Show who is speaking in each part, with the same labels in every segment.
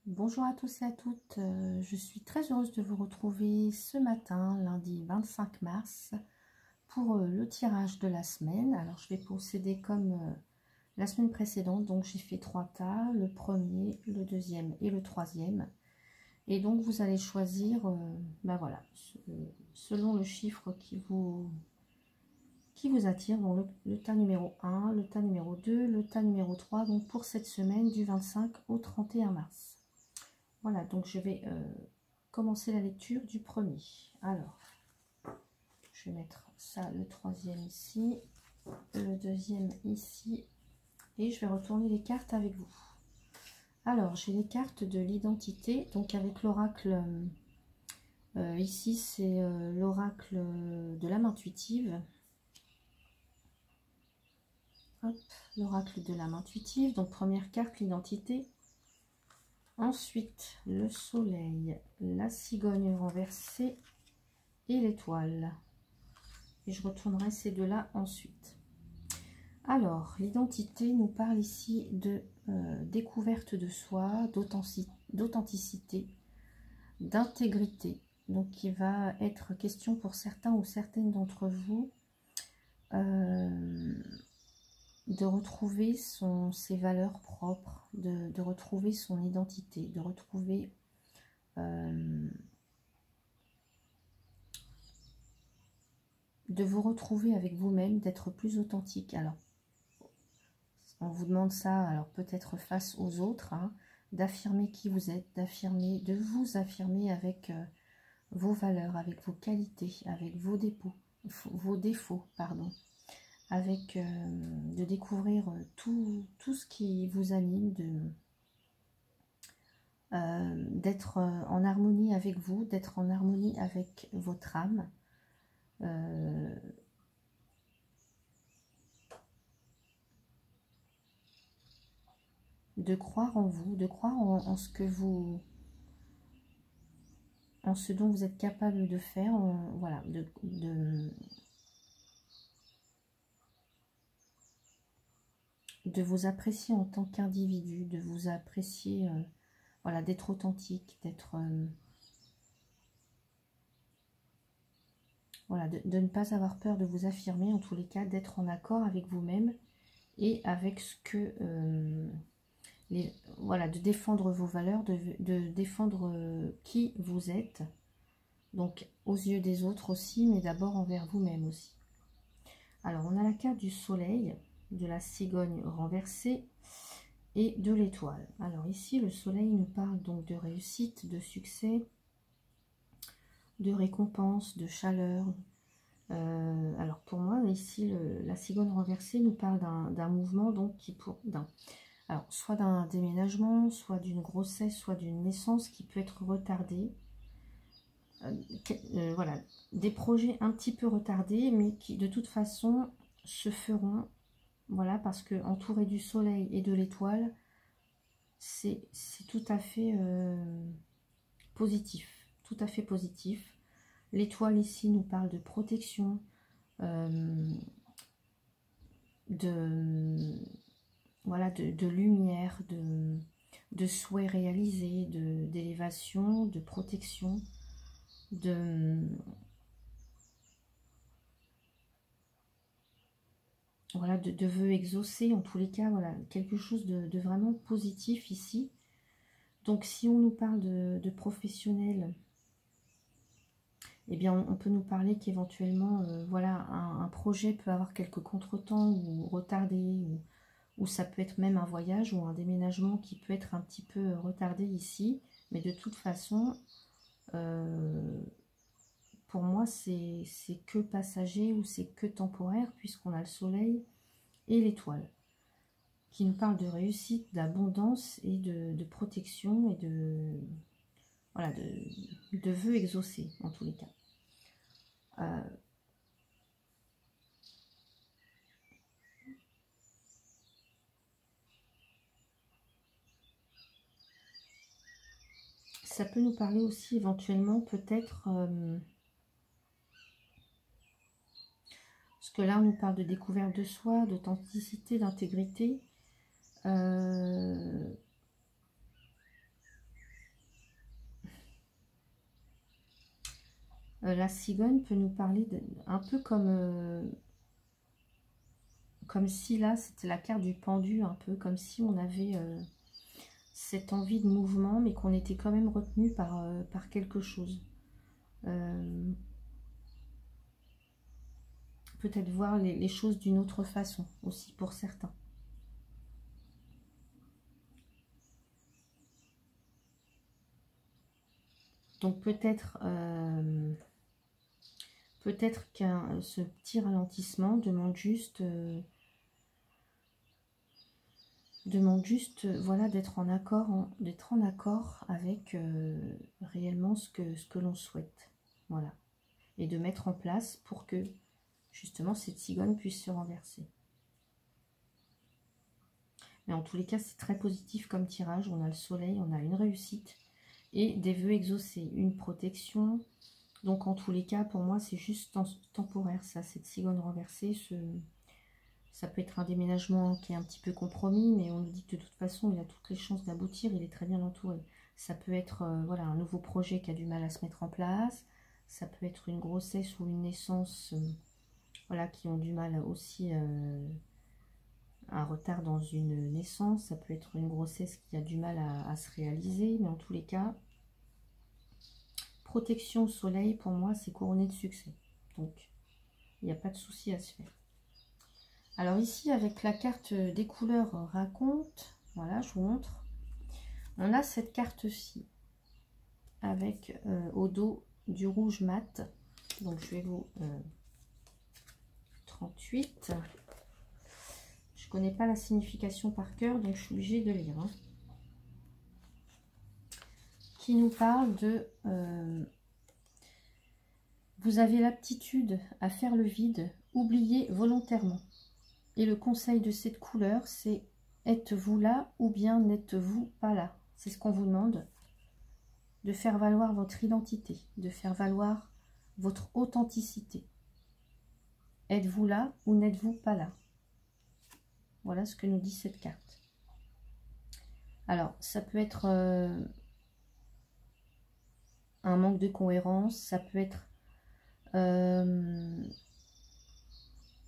Speaker 1: Bonjour à tous et à toutes, je suis très heureuse de vous retrouver ce matin, lundi 25 mars, pour le tirage de la semaine. Alors je vais procéder comme la semaine précédente, donc j'ai fait 3 tas, le premier, le deuxième et le troisième. Et donc vous allez choisir, voilà, selon le chiffre qui vous attire, donc le tas numéro 1, le tas numéro 2, le tas numéro 3, donc pour cette semaine du 25 au 31 mars. Voilà, donc je vais commencer la lecture du premier. Alors, je vais mettre ça, le troisième ici, le deuxième ici, et je vais retourner les cartes avec vous. Alors, j'ai les cartes de l'identité, donc avec l'oracle, ici c'est l'oracle de l'âme intuitive. L'oracle de l'âme intuitive, donc première carte, l'identité. Ensuite, le soleil, la cigogne renversée et l'étoile. Et je retournerai ces deux-là ensuite. Alors, l'identité nous parle ici de découverte de soi, d'authenticité, d'intégrité. Donc, il va être question pour certains ou certaines d'entre vous de retrouver ses valeurs propres, de retrouver son identité, de retrouver de vous retrouver avec vous-même, d'être plus authentique. Alors, on vous demande ça, alors peut-être face aux autres, hein, d'affirmer qui vous êtes, de vous affirmer avec vos valeurs, avec vos qualités, avec vos défauts, pardon, avec de découvrir tout ce qui vous anime, d'être en harmonie avec vous, d'être en harmonie avec votre âme. De croire en vous, de croire en ce que vous, en ce dont vous êtes capable de faire, voilà, de vous apprécier en tant qu'individu, de vous apprécier, voilà, d'être authentique, d'être, voilà, de ne pas avoir peur de vous affirmer, en tous les cas, d'être en accord avec vous-même et avec ce que, voilà, de défendre vos valeurs, de défendre qui vous êtes, donc aux yeux des autres aussi, mais d'abord envers vous-même aussi. Alors, on a la carte du soleil, de la cigogne renversée et de l'étoile. Alors ici, le soleil nous parle donc de réussite, de succès, de récompense, de chaleur. Alors pour moi, ici, la cigogne renversée nous parle d'un mouvement, donc alors soit d'un déménagement, soit d'une grossesse, soit d'une naissance qui peut être retardée. Voilà, des projets un petit peu retardés, mais qui de toute façon se feront. Voilà, parce que entouré du soleil et de l'étoile, c'est tout à fait positif. Tout à fait positif. L'étoile ici nous parle de protection, voilà, de lumière, de souhaits réalisés, d'élévation, de protection, voilà, de vœux exaucés, en tous les cas, voilà, quelque chose de vraiment positif ici. Donc si on nous parle de professionnels, eh bien on peut nous parler qu'éventuellement, voilà, un projet peut avoir quelques contretemps ou retardé, ou ça peut être même un voyage ou un déménagement qui peut être un petit peu retardé ici, mais de toute façon, pour moi, c'est que passager ou c'est que temporaire, puisqu'on a le soleil et l'étoile, qui nous parle de réussite, d'abondance et de protection et voilà, de vœux exaucés, en tous les cas. Ça peut nous parler aussi éventuellement peut-être, parce que là on nous parle de découverte de soi, d'authenticité, d'intégrité. La cigogne peut nous parler un peu comme si là, c'était la carte du pendu, un peu comme si on avait cette envie de mouvement, mais qu'on était quand même retenu par quelque chose. Peut-être voir les choses d'une autre façon aussi pour certains. Donc peut-être qu'un ce petit ralentissement demande juste voilà, d'être en accord avec réellement ce que l'on souhaite. Voilà. Et de mettre en place pour que justement cette cigogne puisse se renverser. Mais en tous les cas, c'est très positif comme tirage. On a le soleil, on a une réussite et des vœux exaucés, une protection. Donc en tous les cas, pour moi, c'est juste temporaire, ça, cette cigogne renversée. Ça peut être un déménagement qui est un petit peu compromis, mais on nous dit que de toute façon, il a toutes les chances d'aboutir, il est très bien entouré. Ça peut être voilà, un nouveau projet qui a du mal à se mettre en place. Ça peut être une grossesse ou une naissance voilà, qui ont du mal aussi, un retard dans une naissance. Ça peut être une grossesse qui a du mal à se réaliser, mais en tous les cas, protection au soleil, pour moi, c'est couronné de succès. Donc, il n'y a pas de souci à se faire. Alors ici, avec la carte des couleurs raconte, voilà, je vous montre. On a cette carte-ci, avec au dos du rouge mat. Donc je vais vous... 38. Je connais pas la signification par cœur, donc je suis obligée de lire. Hein. Qui nous parle de... vous avez l'aptitude à faire le vide, oubliez volontairement. Et le conseil de cette couleur, c'est êtes-vous là ou bien n'êtes-vous pas là? C'est ce qu'on vous demande. De faire valoir votre identité, de faire valoir votre authenticité. Êtes-vous là ou n'êtes-vous pas là? Voilà ce que nous dit cette carte. Alors, ça peut être un manque de cohérence, ça peut être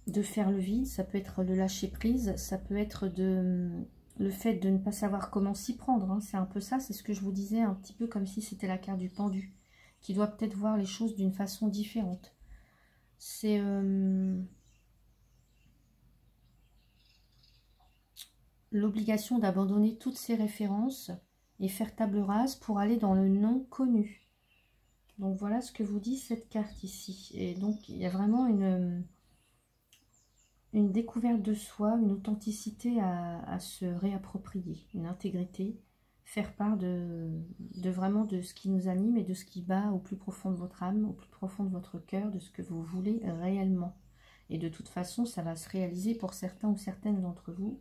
Speaker 1: de faire le vide, ça peut être le lâcher prise, ça peut être le fait de ne pas savoir comment s'y prendre. Hein. C'est un peu ça, c'est ce que je vous disais, un petit peu comme si c'était la carte du pendu, qui doit peut-être voir les choses d'une façon différente. C'est... l'obligation d'abandonner toutes ces références et faire table rase pour aller dans le non connu. Donc voilà ce que vous dit cette carte ici. Et donc il y a vraiment une découverte de soi, une authenticité à se réapproprier, une intégrité, faire part vraiment de ce qui nous anime et de ce qui bat au plus profond de votre âme, au plus profond de votre cœur, de ce que vous voulez réellement. Et de toute façon, ça va se réaliser pour certains ou certaines d'entre vous.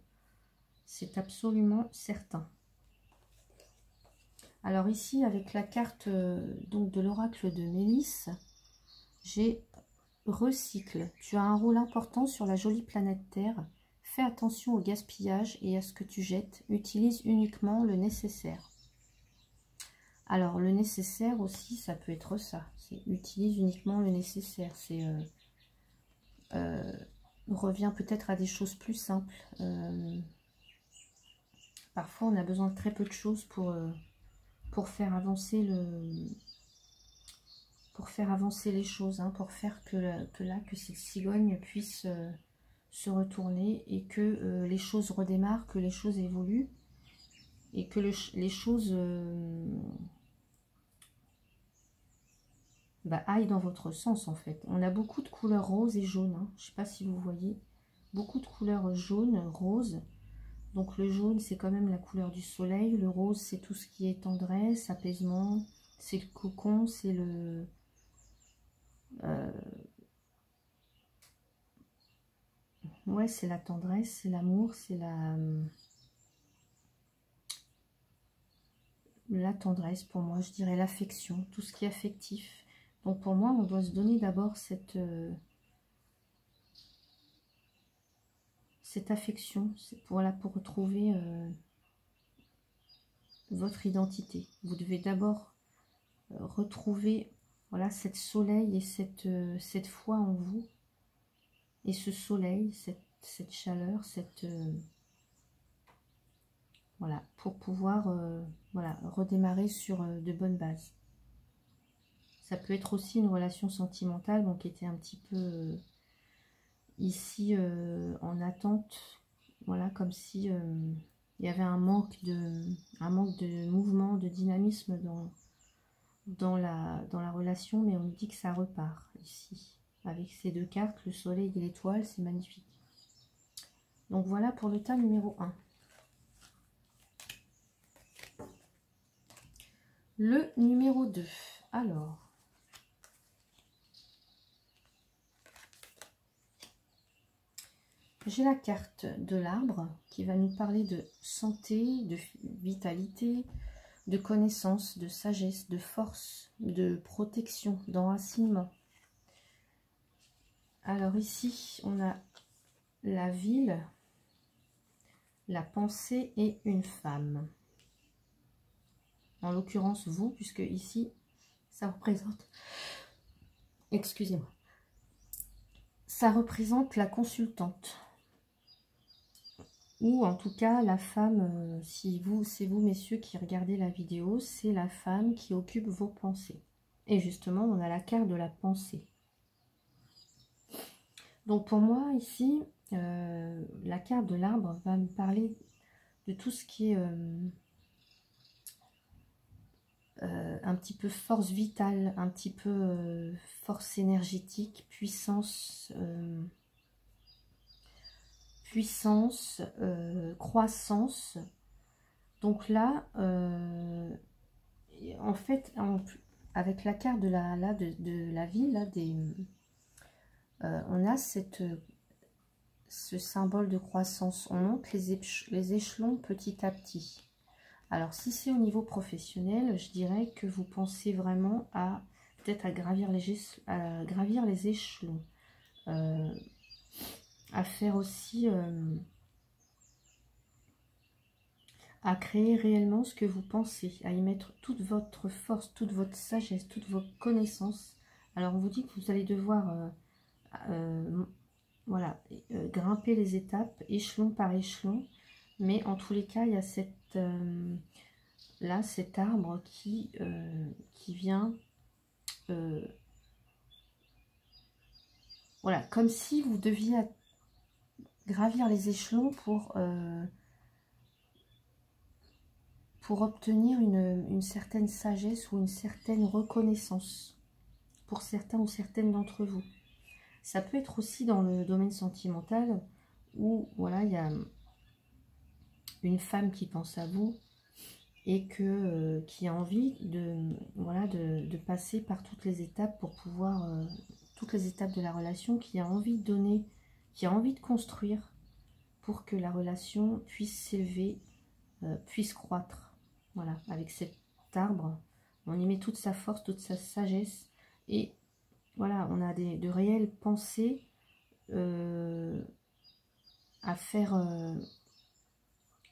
Speaker 1: C'est absolument certain. Alors ici, avec la carte donc de l'oracle de Mélis, j'ai recycle. Tu as un rôle important sur la jolie planète Terre. Fais attention au gaspillage et à ce que tu jettes. Utilise uniquement le nécessaire. Alors le nécessaire aussi, ça peut être ça. C'est utilise uniquement le nécessaire. C'est revient peut-être à des choses plus simples. Parfois, on a besoin de très peu de choses pour faire avancer les choses, hein, pour faire que cette cigogne puisse se retourner et que les choses redémarrent, que les choses évoluent et que les choses aillent dans votre sens en fait. On a beaucoup de couleurs roses et jaunes, hein. Je ne sais pas si vous voyez, beaucoup de couleurs jaunes, roses. Donc le jaune, c'est quand même la couleur du soleil. Le rose, c'est tout ce qui est tendresse, apaisement. C'est le cocon, c'est le... ouais, c'est la tendresse, c'est l'amour, c'est la tendresse pour moi, je dirais l'affection, tout ce qui est affectif. Donc pour moi, on doit se donner d'abord cette affection, voilà, pour retrouver votre identité. Vous devez d'abord retrouver voilà, cette soleil et cette foi en vous. Et ce soleil, cette chaleur, voilà, pour pouvoir voilà, redémarrer sur de bonnes bases. Ça peut être aussi une relation sentimentale, bon, qui était un petit peu ici en attente. Voilà, comme si il y avait un manque de mouvement, de dynamisme dans la relation, mais on nous dit que ça repart ici. Avec ces deux cartes, le soleil et l'étoile, c'est magnifique. Donc voilà pour le tas numéro 1. Le numéro 2. Alors, j'ai la carte de l'arbre qui va nous parler de santé, de vitalité, de connaissance, de sagesse, de force, de protection, d'enracinement. Alors ici, on a la ville, la pensée et une femme. En l'occurrence, vous, puisque ici, ça représente... Excusez-moi. Ça représente la consultante. Ou en tout cas, la femme, si vous, c'est vous, messieurs, qui regardez la vidéo, c'est la femme qui occupe vos pensées. Et justement, on a la carte de la pensée. Donc pour moi, ici, la carte de l'arbre va me parler de tout ce qui est un petit peu force vitale, un petit peu force énergétique, puissance, croissance. Donc là, en fait, avec la carte de la ville, là, on a ce symbole de croissance. On monte les échelons petit à petit. Alors, si c'est au niveau professionnel, je dirais que vous pensez vraiment à peut-être à gravir les échelons, à faire aussi, à créer réellement ce que vous pensez, à y mettre toute votre force, toute votre sagesse, toutes vos connaissances. Alors, on vous dit que vous allez devoir voilà, grimper les étapes, échelon par échelon, mais en tous les cas, il y a là, cet arbre qui vient, voilà, comme si vous deviez gravir les échelons pour obtenir une certaine sagesse ou une certaine reconnaissance pour certains ou certaines d'entre vous. Ça peut être aussi dans le domaine sentimental où, voilà, il y a une femme qui pense à vous et qui a envie voilà, de passer par toutes les étapes pour pouvoir, toutes les étapes de la relation, qui a envie de donner, qui a envie de construire pour que la relation puisse s'élever, puisse croître. Voilà, avec cet arbre, on y met toute sa force, toute sa sagesse et voilà, on a de réelles pensées à faire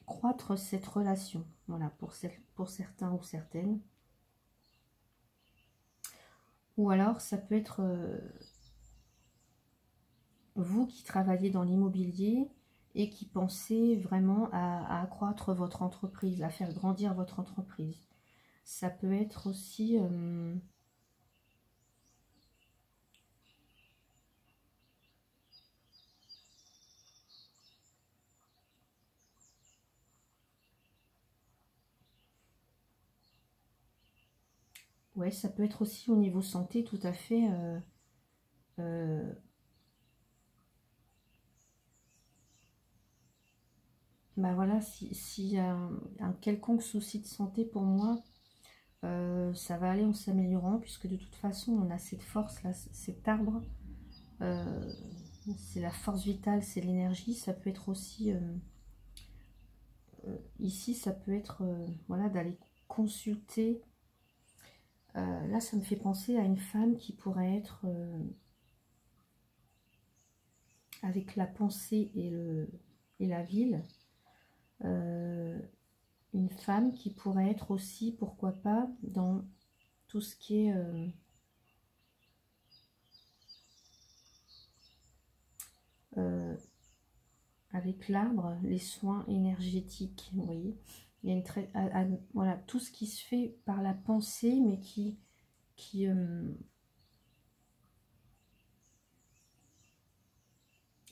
Speaker 1: croître cette relation, voilà, pour certains ou certaines. Ou alors, ça peut être vous qui travaillez dans l'immobilier et qui pensez vraiment à accroître votre entreprise, à faire grandir votre entreprise. Ça peut être aussi... ouais, ça peut être aussi au niveau santé, tout à fait... bah voilà, s'il y a un quelconque souci de santé pour moi, ça va aller en s'améliorant, puisque de toute façon, on a cette force-là, cet arbre, c'est la force vitale, c'est l'énergie. Ça peut être aussi, ici, ça peut être, voilà, d'aller consulter. Là, ça me fait penser à une femme qui pourrait être, avec la pensée et la ville, une femme qui pourrait être aussi, pourquoi pas, dans tout ce qui est avec l'arbre, les soins énergétiques, vous voyez. Il y a une voilà, tout ce qui se fait par la pensée, mais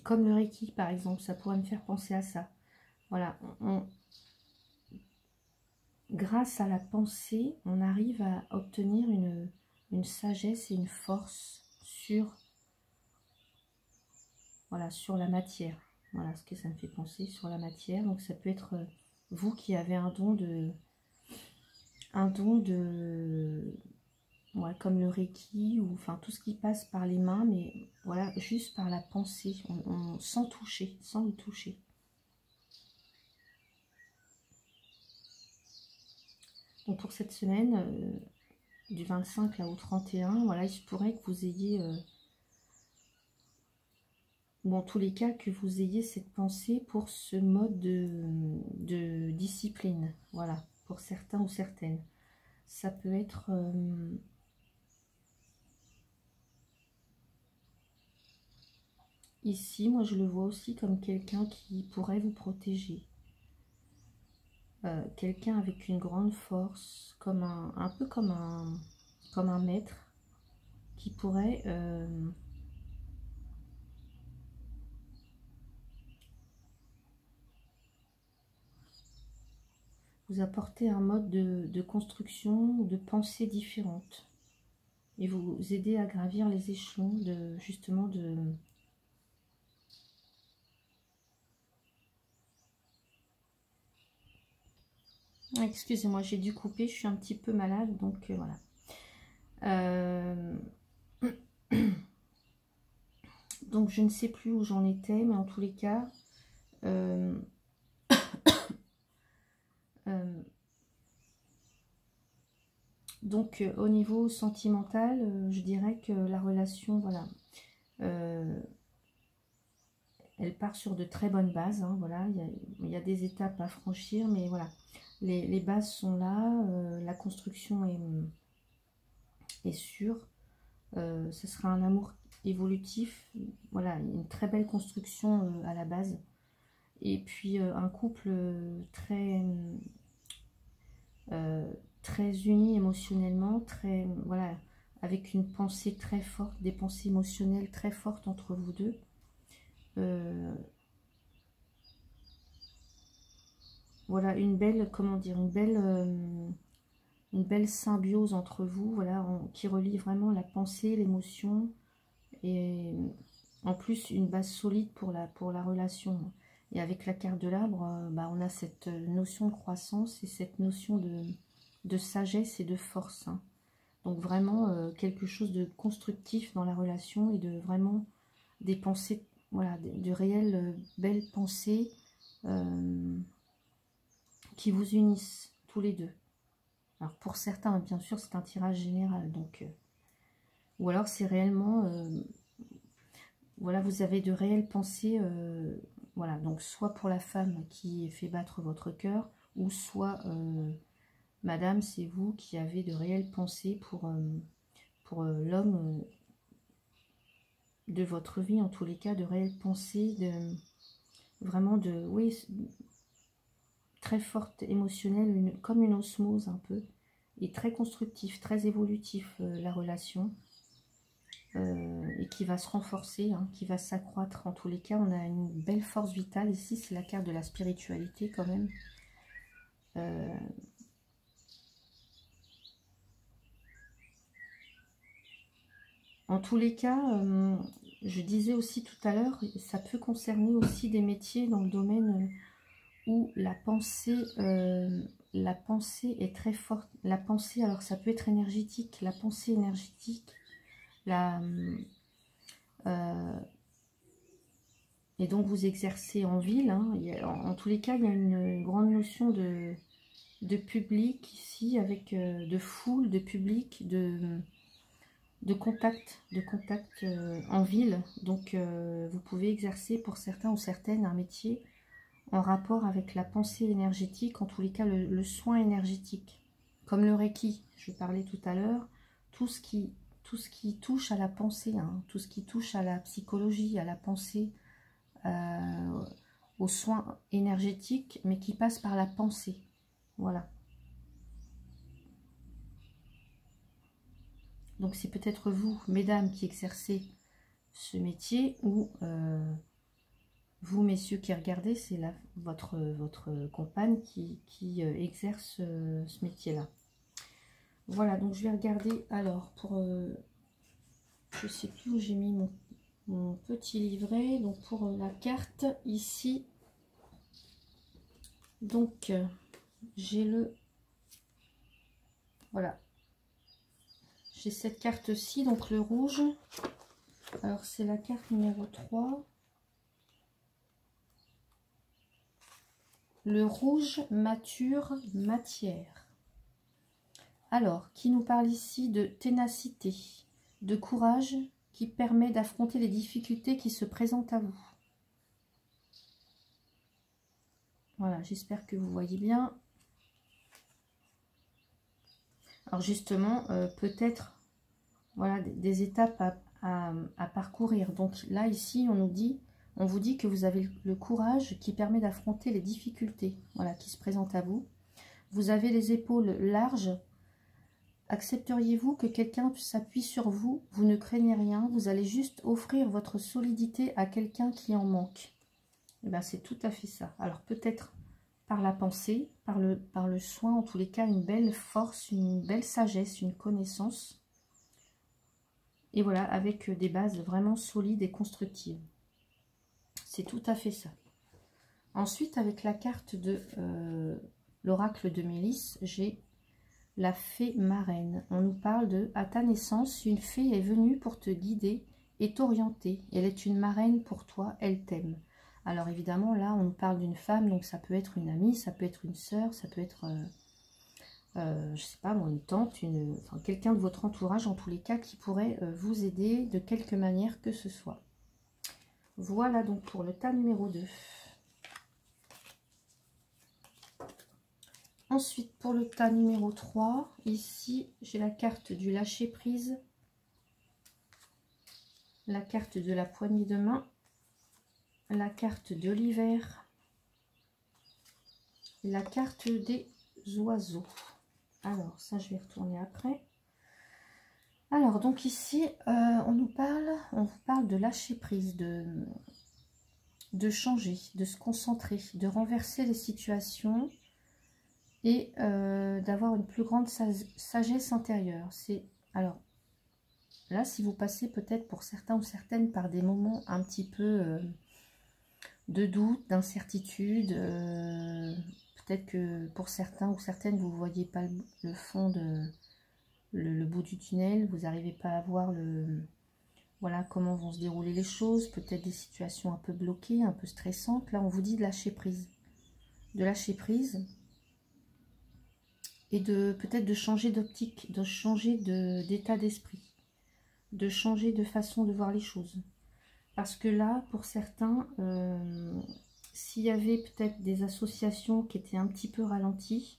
Speaker 1: comme le Reiki, par exemple, ça pourrait me faire penser à ça. Voilà, grâce à la pensée, on arrive à obtenir une sagesse et une force sur, voilà, sur la matière. Voilà ce que ça me fait penser, sur la matière. Donc ça peut être vous qui avez un don de ouais, comme le Reiki, ou enfin tout ce qui passe par les mains, mais voilà, juste par la pensée, sans toucher, sans le toucher. Donc pour cette semaine, du 25 là, au 31, voilà, il se pourrait que vous ayez, ou en tous les cas, que vous ayez cette pensée pour ce mode de discipline. Voilà, pour certains ou certaines. Ça peut être... ici, moi je le vois aussi comme quelqu'un qui pourrait vous protéger. Quelqu'un avec une grande force, comme un peu comme un maître, qui pourrait vous apporter un mode de construction ou de pensée différente et vous aider à gravir les échelons justement de... Excusez-moi, j'ai dû couper, je suis un petit peu malade, donc voilà. Donc je ne sais plus où j'en étais, mais en tous les cas, donc au niveau sentimental, je dirais que la relation, voilà, elle part sur de très bonnes bases, hein, voilà, il y a des étapes à franchir, mais voilà, les bases sont là, la construction est sûre, ce sera un amour évolutif, voilà, une très belle construction à la base, et puis un couple très uni émotionnellement, très, voilà, avec une pensée très forte, des pensées émotionnelles très fortes entre vous deux. Voilà, une belle, comment dire, une belle symbiose entre vous, voilà, qui relie vraiment la pensée, l'émotion, et en plus une base solide pour la relation. Et avec la carte de l'arbre, bah, on a cette notion de croissance et cette notion de sagesse et de force, hein. Donc vraiment quelque chose de constructif dans la relation et de vraiment des pensées, voilà, de réelles belles pensées qui vous unissent tous les deux. Alors pour certains, bien sûr, c'est un tirage général, donc ou alors c'est réellement, voilà, vous avez de réelles pensées, voilà, donc soit pour la femme qui fait battre votre cœur, ou soit, madame, c'est vous qui avez de réelles pensées pour l'homme de votre vie, en tous les cas, de réelles pensées, vraiment oui, très forte, émotionnelle, comme une osmose un peu, et très constructif, très évolutif la relation, et qui va se renforcer, hein, qui va s'accroître. En tous les cas, on a une belle force vitale. Ici, c'est la carte de la spiritualité quand même. En tous les cas, je disais aussi tout à l'heure, ça peut concerner aussi des métiers dans le domaine où la pensée est très forte. La pensée, alors ça peut être énergétique, la pensée énergétique, et donc vous exercez en ville, hein. En tous les cas, il y a une grande notion de public ici, avec de foule, de public, de contact en ville. Donc vous pouvez exercer pour certains ou certaines un métier en rapport avec la pensée énergétique, en tous les cas le soin énergétique, comme le Reiki, je parlais tout à l'heure, tout ce qui touche à la pensée, hein, tout ce qui touche à la psychologie, à la pensée, aux soins énergétiques, mais qui passe par la pensée. Voilà. Donc c'est peut-être vous, mesdames, qui exercez ce métier, ou vous, messieurs, qui regardez, c'est votre compagne qui exerce ce métier-là. Voilà, donc je vais regarder, alors, pour... je ne sais plus où j'ai mis mon petit livret. Donc pour la carte, ici, donc j'ai voilà, j'ai cette carte-ci, donc le rouge. Alors c'est la carte numéro 3. Le rouge mature matière. Alors, qui nous parle ici de ténacité, de courage qui permet d'affronter les difficultés qui se présentent à vous. Voilà, j'espère que vous voyez bien. Alors justement, peut-être voilà, des étapes à parcourir. Donc là, ici, on vous dit que vous avez le courage qui permet d'affronter les difficultés, voilà, qui se présentent à vous. Vous avez les épaules larges. Accepteriez-vous que quelqu'un s'appuie sur vous? Vous ne craignez rien, vous allez juste offrir votre solidité à quelqu'un qui en manque. Et bien, c'est tout à fait ça. Alors peut-être par la pensée, par le soin, en tous les cas, une belle force, une belle sagesse, une connaissance. Et voilà, avec des bases vraiment solides et constructives. C'est tout à fait ça. Ensuite, avec la carte de l'oracle de Mélisse, j'ai la fée marraine. On nous parle de « À ta naissance, une fée est venue pour te guider et t'orienter. Elle est une marraine pour toi, elle t'aime. » Alors évidemment, là, on nous parle d'une femme, donc ça peut être une amie, ça peut être une sœur, ça peut être, je sais pas, une tante, enfin, quelqu'un de votre entourage, en tous les cas, qui pourrait vous aider de quelque manière que ce soit. Voilà donc pour le tas numéro 2. Ensuite, pour le tas numéro 3, ici, j'ai la carte du lâcher-prise, la carte de la poignée de main, la carte de l'hiver, la carte des oiseaux. Alors, ça, je vais retourner après. Alors, donc ici, on vous parle de lâcher-prise, de changer, de se concentrer, de renverser les situations, et d'avoir une plus grande sagesse intérieure. Alors là, si vous passez peut-être pour certains ou certaines par des moments un petit peu de doute, d'incertitude, peut-être que pour certains ou certaines, vous ne voyez pas le fond le bout du tunnel, vous n'arrivez pas à voir voilà, comment vont se dérouler les choses, peut-être des situations un peu bloquées, un peu stressantes. Là, on vous dit de lâcher prise. De lâcher prise. Et peut-être de changer d'optique, de changer d'état d'esprit, de changer de façon de voir les choses. Parce que là, pour certains, s'il y avait peut-être des associations qui étaient un petit peu ralenties,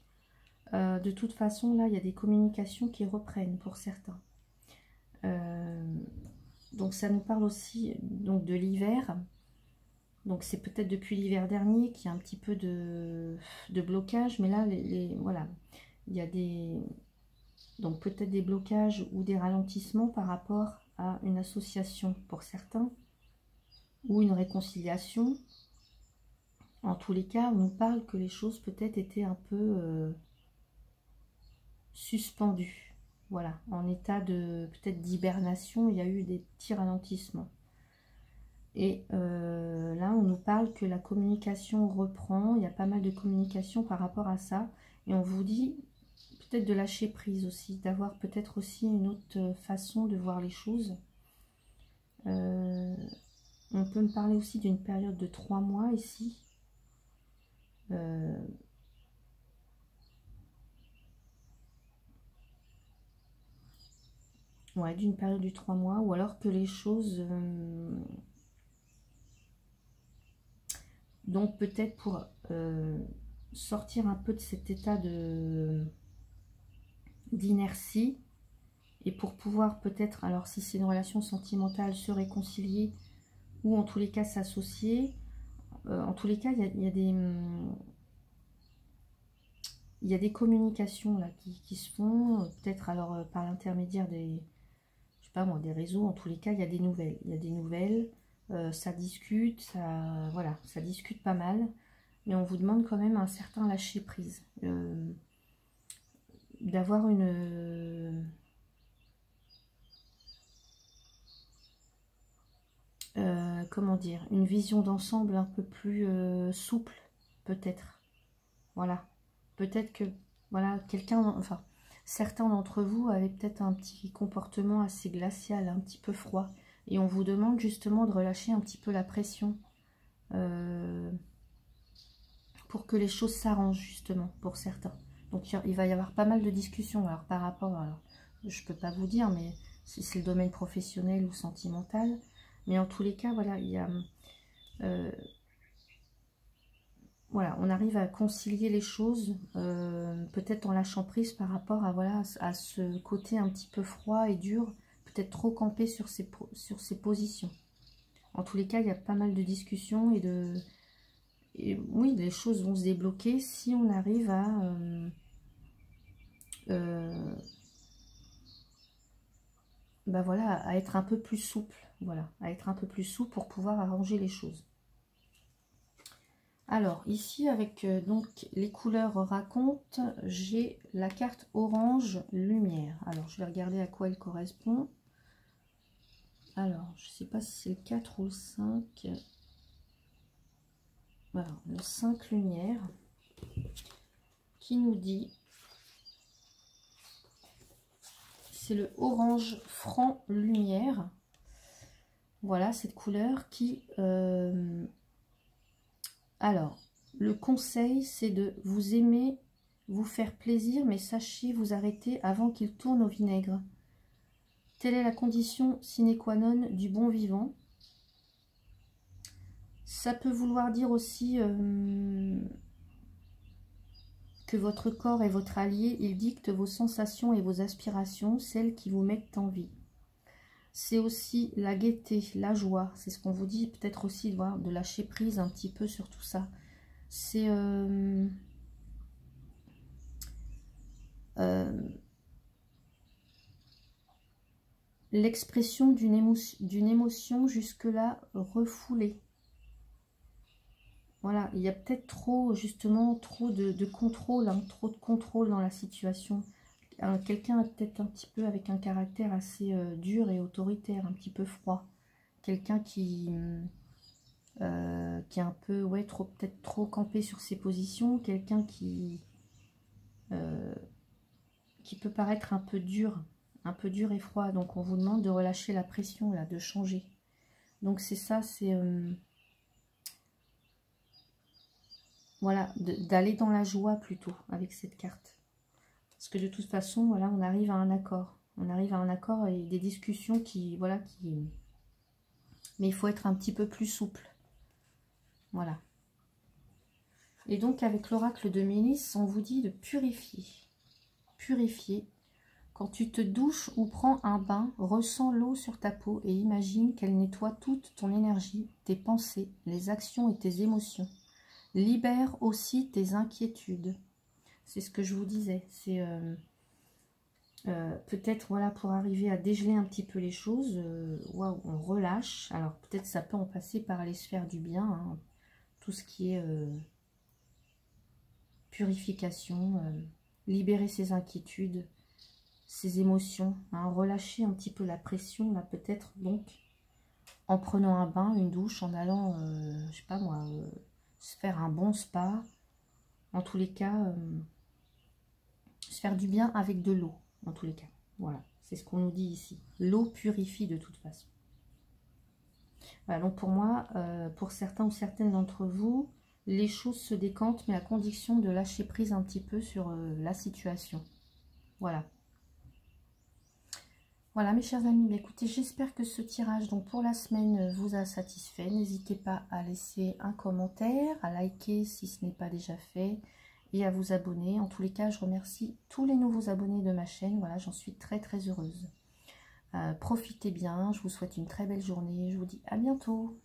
Speaker 1: de toute façon, là, il y a des communications qui reprennent pour certains. Donc ça nous parle aussi donc, de l'hiver. Donc c'est peut-être depuis l'hiver dernier qu'il y a un petit peu de blocage, mais là, voilà. Il y a donc peut-être des blocages ou des ralentissements par rapport à une association pour certains, ou une réconciliation. En tous les cas, on nous parle que les choses peut-être étaient un peu suspendues. Voilà, en état de peut-être d'hibernation, il y a eu des petits ralentissements. Et là, on nous parle que la communication reprend, il y a pas mal de communication par rapport à ça. Et on vous dit peut-être de lâcher prise aussi, d'avoir peut-être aussi une autre façon de voir les choses. On peut me parler aussi d'une période de 3 mois ici. Ouais, d'une période de 3 mois, ou alors que les choses... donc peut-être pour sortir un peu de cet état d'inertie, et pour pouvoir peut-être, alors si c'est une relation sentimentale, se réconcilier, ou en tous les cas s'associer. En tous les cas, il y a des communications là qui se font, peut-être alors par l'intermédiaire des, je sais pas moi, des réseaux. En tous les cas, il y a des nouvelles. Il y a des nouvelles, ça discute, voilà, ça discute pas mal. Mais on vous demande quand même un certain lâcher-prise. D'avoir une... comment dire, une vision d'ensemble un peu plus souple, peut-être. Voilà. Peut-être que, voilà, quelqu'un, enfin, certains d'entre vous avaient peut-être un petit comportement assez glacial, un petit peu froid. Et on vous demande justement de relâcher un petit peu la pression. Pour que les choses s'arrangent, justement, pour certains. Donc, il va y avoir pas mal de discussions. Alors, par rapport, alors, je peux pas vous dire, mais si c'est le domaine professionnel ou sentimental. Mais en tous les cas, voilà, il y a... voilà, on arrive à concilier les choses, peut-être en lâchant prise par rapport à, voilà, à ce côté un petit peu froid et dur, peut-être trop campé sur ses positions. En tous les cas, il y a pas mal de discussions et oui, les choses vont se débloquer si on arrive à bah voilà, à être un peu plus souple, voilà, à être un peu plus souple pour pouvoir arranger les choses. Alors ici avec donc les couleurs racontent, j'ai la carte orange lumière. Alors je vais regarder à quoi elle correspond. Alors je sais pas si c'est le 4 ou le 5. Voilà, le 5 lumière qui nous dit, c'est le orange franc lumière. Voilà cette couleur qui... alors, le conseil, c'est de vous aimer, vous faire plaisir, mais sachez vous arrêter avant qu'il tourne au vinaigre. Telle est la condition sine qua non du bon vivant. Ça peut vouloir dire aussi que votre corps est votre allié, il dicte vos sensations et vos aspirations, celles qui vous mettent en vie. C'est aussi la gaieté, la joie, c'est ce qu'on vous dit, peut-être aussi de lâcher prise un petit peu sur tout ça. C'est l'expression d'une émotion jusque-là refoulée. Voilà, il y a peut-être trop, justement, trop de contrôle, hein, trop de contrôle dans la situation. Quelqu'un peut-être un petit peu avec un caractère assez dur et autoritaire, un petit peu froid. Quelqu'un qui est un peu, ouais, peut-être trop campé sur ses positions. Quelqu'un qui peut paraître un peu dur et froid. Donc on vous demande de relâcher la pression, là, de changer. Donc c'est ça, c'est... voilà, d'aller dans la joie plutôt avec cette carte. Parce que de toute façon, voilà, on arrive à un accord. On arrive à un accord et des discussions qui, voilà, qui... Mais il faut être un petit peu plus souple. Voilà. Et donc, avec l'oracle de Mélis, on vous dit de purifier. Purifier. Quand tu te douches ou prends un bain, ressens l'eau sur ta peau et imagine qu'elle nettoie toute ton énergie, tes pensées, les actions et tes émotions. Libère aussi tes inquiétudes. C'est ce que je vous disais. C'est peut-être, voilà, pour arriver à dégeler un petit peu les choses, waouh, on relâche. Alors peut-être ça peut en passer par les sphères du bien, hein, tout ce qui est purification, libérer ses inquiétudes, ses émotions, hein, relâcher un petit peu la pression, là peut-être, donc en prenant un bain, une douche, en allant, je sais pas moi, se faire un bon spa, en tous les cas, se faire du bien avec de l'eau, en tous les cas. Voilà, c'est ce qu'on nous dit ici. L'eau purifie de toute façon. Voilà, donc pour moi, pour certains ou certaines d'entre vous, les choses se décantent, mais à condition de lâcher prise un petit peu sur la situation. Voilà. Voilà mes chers amis, mais écoutez, j'espère que ce tirage donc pour la semaine vous a satisfait. N'hésitez pas à laisser un commentaire, à liker si ce n'est pas déjà fait et à vous abonner. En tous les cas, je remercie tous les nouveaux abonnés de ma chaîne. Voilà, j'en suis très très heureuse. Profitez bien, je vous souhaite une très belle journée. Je vous dis à bientôt.